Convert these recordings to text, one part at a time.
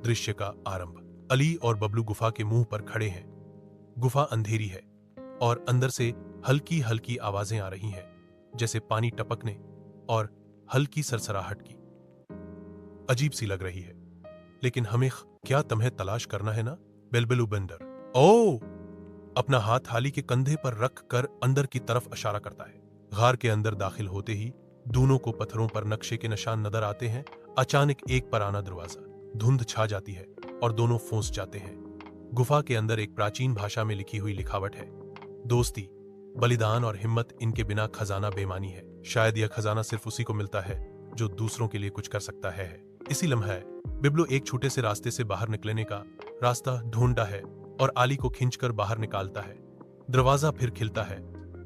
दृश्य का आरंभ। अली और बबलू गुफा के मुंह पर खड़े हैं। गुफा अंधेरी है और अंदर से हल्की हल्की आवाजें आ रही हैं, जैसे पानी टपकने और हल्की सरसराहट की। अजीब सी लग रही है, लेकिन हमें क्या तमहे तलाश करना है ना? बेलबेलू बंदर ओ अपना हाथ हाली के कंधे पर रख कर अंदर की तरफ इशारा करता है। गार के अंदर दाखिल होते ही दोनों को पत्थरों पर नक्शे के निशान नजर आते हैं। अचानक एक पुराना दरवाजा, धुंध छा जाती है और दोनों फंस जाते हैं। गुफा के अंदर एक प्राचीन भाषा में लिखी हुई लिखावट है, दोस्ती, बलिदान और हिम्मत इनके बिना खजाना बेमानी है। शायद यह खजाना सिर्फ उसी को मिलता है जो दूसरों के लिए कुछ कर सकता है। इसी लम्हे बिबलू एक छोटे से रास्ते से बाहर निकलने का रास्ता ढूंढता है और आली को खींचकर बाहर निकालता है। दरवाजा फिर खिलता है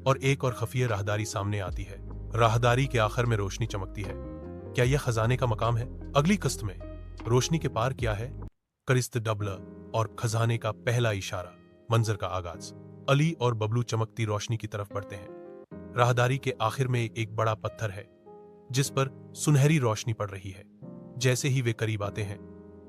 और एक और खफिया राहदारी सामने आती है। राहदारी के आखिर में रोशनी चमकती है। क्या यह खजाने का मकाम है? अगली किस्त में रोशनी के पार क्या है? करिस्त डबल और खजाने का पहला इशारा। मंजर का आगाज। अली और बबलू चमकती रोशनी की तरफ बढ़ते हैं। राहदारी के आखिर में एक बड़ा पत्थर है जिस पर सुनहरी रोशनी पड़ रही है। जैसे ही वे करीब आते हैं,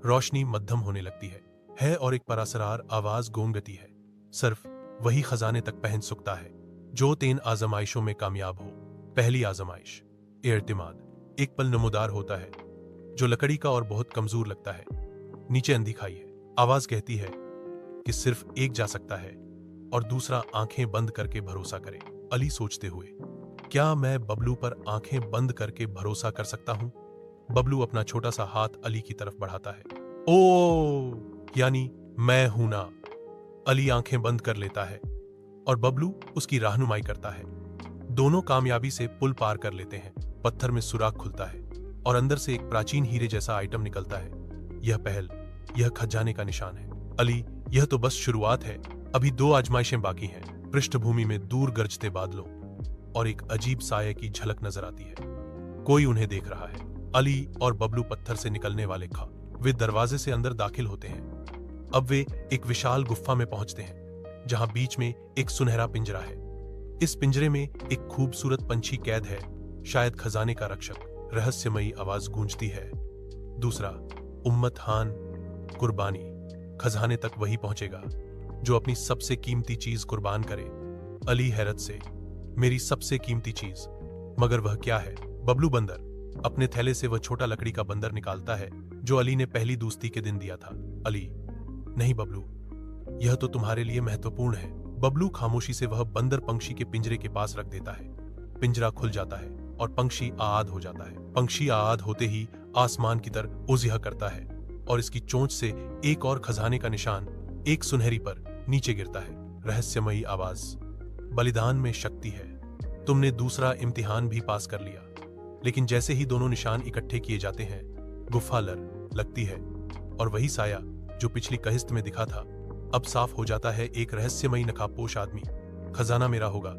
रोशनी मध्यम होने लगती है और एक परासरार आवाज गूंजती है। सिर्फ वही खजाने तक पहुंच सकता है जो 3 आजमाइशों में कामयाब हो। पहली आजमाइश, एर्तिमाद, एक पल नमूदार होता है जो लकड़ी का और बहुत कमजोर लगता है। नीचे अंधी खाई है। आवाज कहती है कि सिर्फ एक जा सकता है और दूसरा आंखें बंद करके भरोसा करे। अली सोचते हुए, क्या मैं बबलू पर आंखें बंद करके भरोसा कर सकता हूं? बबलू अपना छोटा सा हाथ अली की तरफ बढ़ाता है। ओ यानी मैं हूं ना। अली आंखें बंद कर लेता है और बबलू उसकी रहनुमाई करता है। दोनों कामयाबी से पुल पार कर लेते हैं। पत्थर में सुराख खुलता है और अंदर से एक प्राचीन हीरे जैसा आइटम निकलता है। यह पहल, यह खजाने का निशान है। अली, यह तो बस शुरुआत है, अभी 2 आजमाइशें बाकी हैं। पृष्ठभूमि में दूर गरजते बादलों और एक अजीब साये की झलक नजर आती है। कोई उन्हें देख रहा है। अली और बबलू पत्थर से निकलने वाले वे दरवाजे से अंदर दाखिल होते हैं। अब वे एक विशाल गुफा में पहुंचते हैं जहां बीच में एक सुनहरा पिंजरा है। इस पिंजरे में एक खूबसूरत पंछी कैद है, शायद खजाने का रक्षक। रहस्यमयी आवाज गूंजती है, दूसरा, उम्मत हान, कुर्बानी। खजाने तक वही पहुंचेगा जो अपनी सबसे कीमती चीज कुर्बान करे। अली हैरत से, मेरी सबसे कीमती चीज, मगर वह क्या है? बबलू बंदर अपने थैले से वह छोटा लकड़ी का बंदर निकालता है जो अली ने पहली दोस्ती के दिन दिया था। अली, नहीं बबलू, यह तो तुम्हारे लिए महत्वपूर्ण है। बबलू खामोशी से वह बंदर पंछी के पिंजरे के पास रख देता है। पिंजरा खुल जाता है और पंछी आद हो जाता है। पंछी आद होते ही आसमान की तरफ उज़िया करता है और इसकी चोंच से एक और खजाने का निशान एक सुनहरी पर नीचे गिरता है। रहस्यमयी आवाज, बलिदान में शक्ति है। तुमने दूसरा इम्तिहान भी पास कर लिया। लेकिन जैसे ही दोनों निशान इकट्ठे किए जाते हैं, गुफा लगती है और वही साया जो पिछली कहिस्त में दिखा था अब साफ हो जाता है। एक रहस्यमयी नकाबपोश आदमी, खजाना मेरा होगा,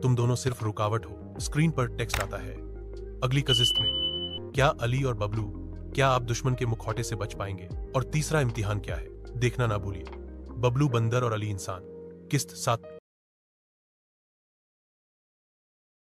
तुम दोनों सिर्फ रुकावट हो। स्क्रीन पर टेक्स्ट आता है। अगली कजिस्त में क्या अली और बबलू, क्या आप दुश्मन के मुखौटे से बच पाएंगे? और तीसरा इम्तिहान क्या है? देखना ना भूलिए। बबलू बंदर और अली इंसान, किस्त 7।